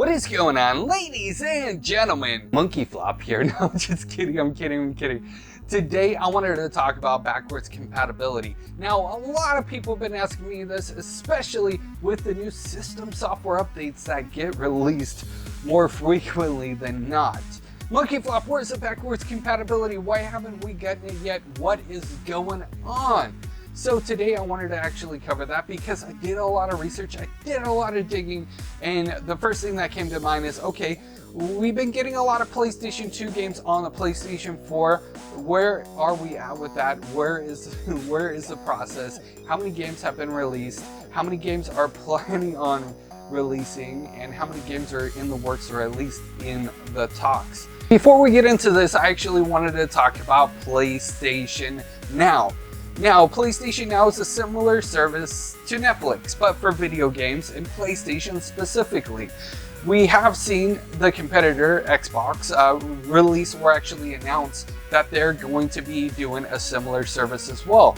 What is going on, ladies and gentlemen? MonkeyFlop here. No, just kidding. I'm kidding. Today, I wanted to talk about backwards compatibility. Now, a lot of people have been asking me this, especially with the new system software updates that get released more frequently than not. MonkeyFlop, where's the backwards compatibility? Why haven't we gotten it yet? What is going on? So today I wanted to actually cover that because I did a lot of research, I did a lot of digging, and the first thing that came to mind is, okay, we've been getting a lot of PlayStation 2 games on the PlayStation 4. Where are we at with that? Where is the process? How many games have been released? How many games are planning on releasing? And how many games are in the works or at least in the talks? Before we get into this, I actually wanted to talk about PlayStation Now. Now, PlayStation Now is a similar service to Netflix, but for video games and PlayStation specifically. We have seen the competitor, Xbox, release or actually announce that they're going to be doing a similar service as well.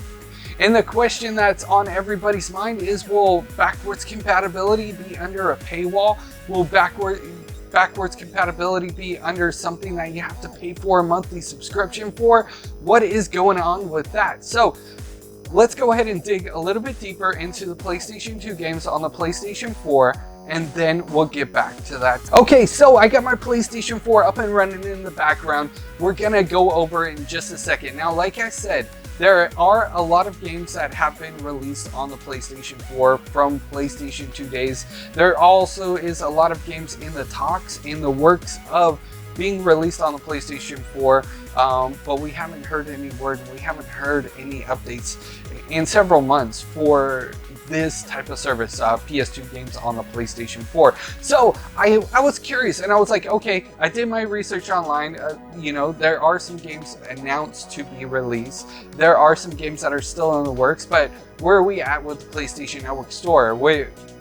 And the question that's on everybody's mind is, will backwards compatibility be under a paywall? Will backwards compatibility be under something that you have to pay for a monthly subscription for? What is going on with that? So let's go ahead and dig a little bit deeper into the PlayStation 2 games on the PlayStation 4, and then we'll get back to that. Okay, so I got my PlayStation 4 up and running in the background. We're gonna go over it in just a second. Now, like I said, there are a lot of games that have been released on the PlayStation 4 from PlayStation 2 days. There also is a lot of games in the talks, in the works of being released on the PlayStation 4, but we haven't heard any word, we haven't heard any updates in several months for this type of service, PS2 games on the PlayStation 4. So I was curious, and I was like, okay, I did my research online. You know, there are some games announced to be released. There are some games that are still in the works, but where are we at with the PlayStation Network store?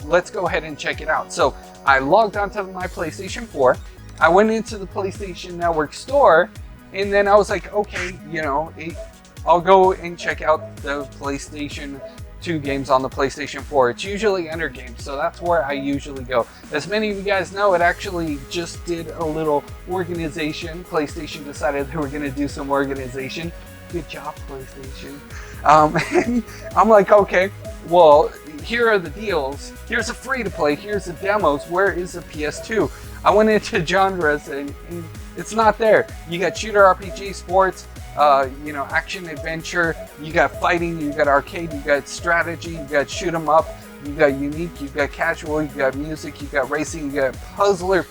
Let's go ahead and check it out. So I logged onto my PlayStation 4. I went into the PlayStation Network store, and then I was like, okay, you know, I'll go and check out the PlayStation 2 games on the PlayStation 4. It's usually under games, so that's where I usually go. As many of you guys know, it actually just did a little organization. PlayStation decided they were going to do some organization. Good job, PlayStation. And I'm like, okay, well, here are the deals. Here's a free-to-play. Here's the demos. Where is the PS2? I went into genres, and it's not there. You got shooter RPG, sports, you know, action adventure, you got fighting, you got arcade, you got strategy, you got shoot 'em up, you got unique, you got casual, you got music, you got racing, you got puzzler,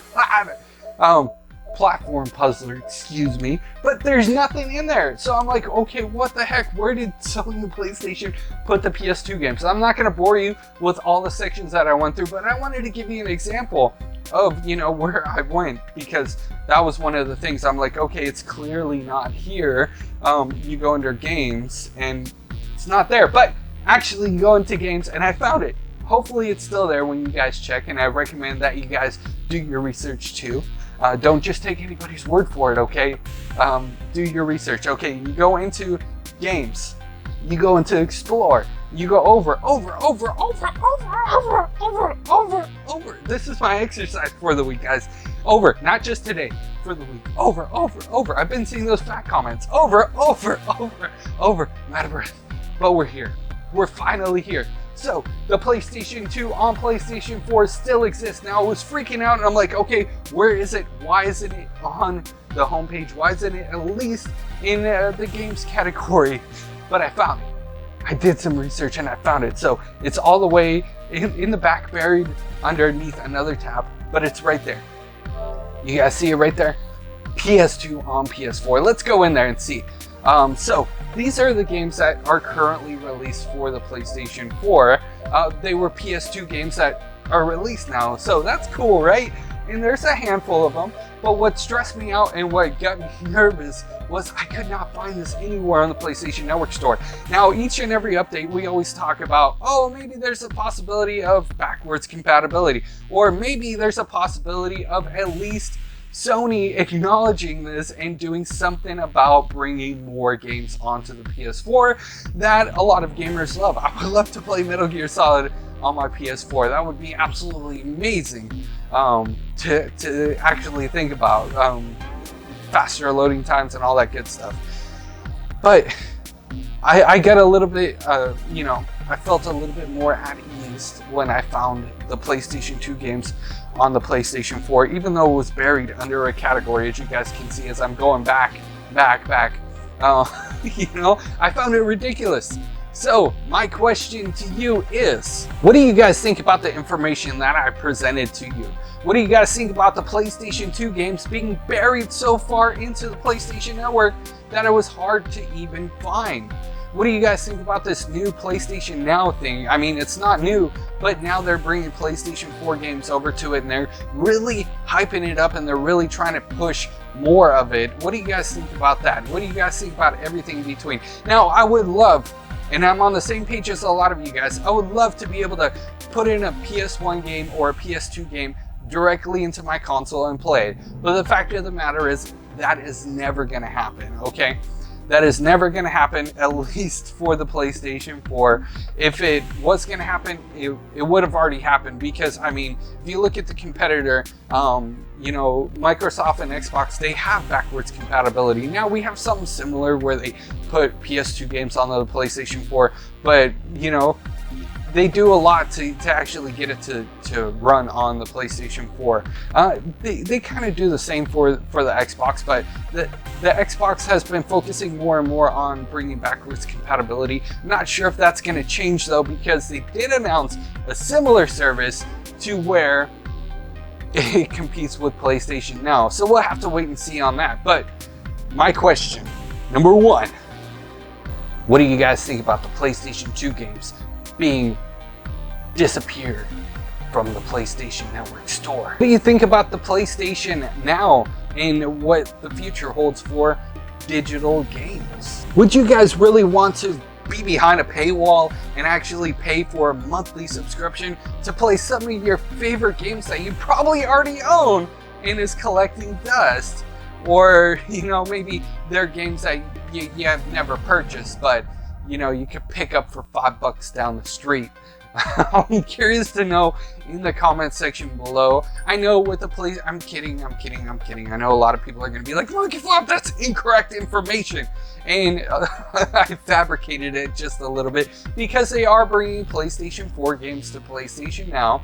platform puzzler, excuse me, but there's nothing in there. So I'm like, okay, what the heck? Where did Sony and PlayStation put the PS2 games? I'm not gonna bore you with all the sections that I went through, but I wanted to give you an example of, you know, where I went, because that was one of the things. I'm like, okay, it's clearly not here. You go under games and it's not there, but actually you go into games and I found it. Hopefully it's still there when you guys check, and I recommend that you guys do your research too. Don't just take anybody's word for it, okay? Do your research. Okay, you go into games, you go into explore, you go over. This is my exercise for the week, guys. Over, not just today, for the week. Over. I've been seeing those fat comments. Over. I'm out of breath. But we're here. We're finally here. So the PlayStation 2 on PlayStation 4 still exists. Now I was freaking out and I'm like, okay, where is it? Why isn't it on the homepage? Why isn't it at least in the games category? But I found it. I did some research and I found it. So it's all the way in the back, buried underneath another tab, but it's right there. You guys see it right there? PS2 on PS4. Let's go in there and see. So these are the games that are currently released for the PlayStation 4. They were PS2 games that are released now, so that's cool, right? And there's a handful of them, but what stressed me out and what got me nervous was I could not find this anywhere on the PlayStation Network store. Now, each and every update, we always talk about, oh, maybe there's a possibility of backwards compatibility, or maybe there's a possibility of at least Sony acknowledging this and doing something about bringing more games onto the PS4 that a lot of gamers love. I would love to play Metal Gear Solid on my PS4. That would be absolutely amazing. to actually think about, faster loading times and all that good stuff. But I get a little bit, you know, I felt a little bit more at ease when I found the PlayStation 2 games on the PlayStation 4, even though it was buried under a category, as you guys can see as I'm going back. You know, I found it ridiculous. So my question to you is, what do you guys think about the information that I presented to you? What do you guys think about the PlayStation 2 games being buried so far into the PlayStation Network that it was hard to even find? What do you guys think about this new PlayStation Now thing? I mean, it's not new, but now they're bringing PlayStation 4 games over to it and they're really hyping it up and they're really trying to push more of it. What do you guys think about that? What do you guys think about everything in between? Now, I would love, and I'm on the same page as a lot of you guys, I would love to be able to put in a PS1 game or a PS2 game directly into my console and play it. But the fact of the matter is, that is never gonna happen, okay? That is never going to happen, at least for the PlayStation 4. If it was going to happen, it would have already happened, because, I mean, if you look at the competitor, you know, Microsoft and Xbox, they have backwards compatibility. Now we have something similar where they put PS2 games on the PlayStation 4, but, you know, they do a lot to actually get it to run on the PlayStation 4. They kind of do the same for the Xbox, but the Xbox has been focusing more and more on bringing backwards compatibility. I'm not sure if that's going to change though, because they did announce a similar service to where it competes with PlayStation Now. So we'll have to wait and see on that. But my question, number one, what do you guys think about the PlayStation 2 games being disappeared from the PlayStation Network store? What do you think about the PlayStation Now and what the future holds for digital games? Would you guys really want to be behind a paywall and actually pay for a monthly subscription to play some of your favorite games that you probably already own and is collecting dust? Or, you know, maybe they're games that you have never purchased, but you know, you could pick up for $5 down the street. I'm curious to know in the comment section below. I know with the police, I'm kidding. I know a lot of people are going to be like, MonkeyFlop, that's incorrect information. And I fabricated it just a little bit because they are bringing PlayStation 4 games to PlayStation Now.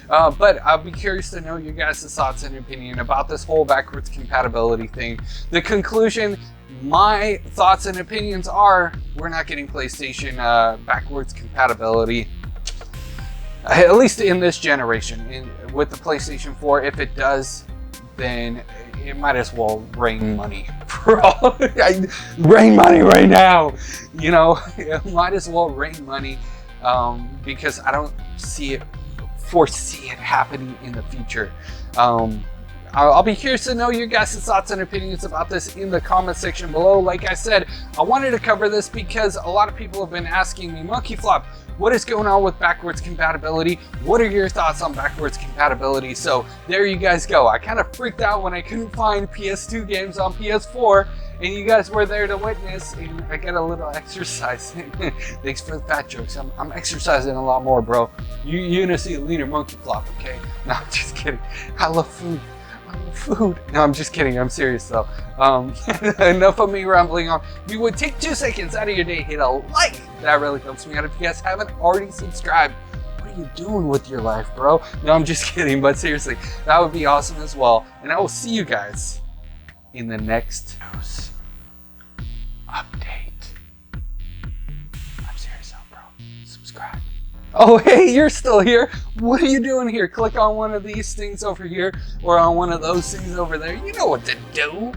But I'll be curious to know your guys' thoughts and opinion about this whole backwards compatibility thing. The conclusion, my thoughts and opinions are, we're not getting PlayStation backwards compatibility, at least in this generation. With the PlayStation 4, if it does, then it might as well rain money. Rain money right now, you know, it might as well rain money, because I don't foresee it happening in the future. I'll be curious to know your guys' thoughts and opinions about this in the comment section below. Like I said, I wanted to cover this because a lot of people have been asking me, MonkeyFlop, what is going on with backwards compatibility? What are your thoughts on backwards compatibility? So there you guys go. I kind of freaked out when I couldn't find PS2 games on PS4, and you guys were there to witness, and I got a little exercise. Thanks for the fat jokes. I'm exercising a lot more, bro. You're gonna see a leaner MonkeyFlop, okay? No, I'm just kidding. I love food. Food. No, I'm just kidding. I'm serious though. Enough of me rambling on. If you would take 2 seconds out of your day, hit a like. That really helps me out. If you guys haven't already subscribed, what are you doing with your life, bro? No, I'm just kidding. But seriously, that would be awesome as well. And I will see you guys in the next news update. I'm serious though, bro. Subscribe. Oh, hey, you're still here. What are you doing here? Click on one of these things over here or on one of those things over there. You know what to do.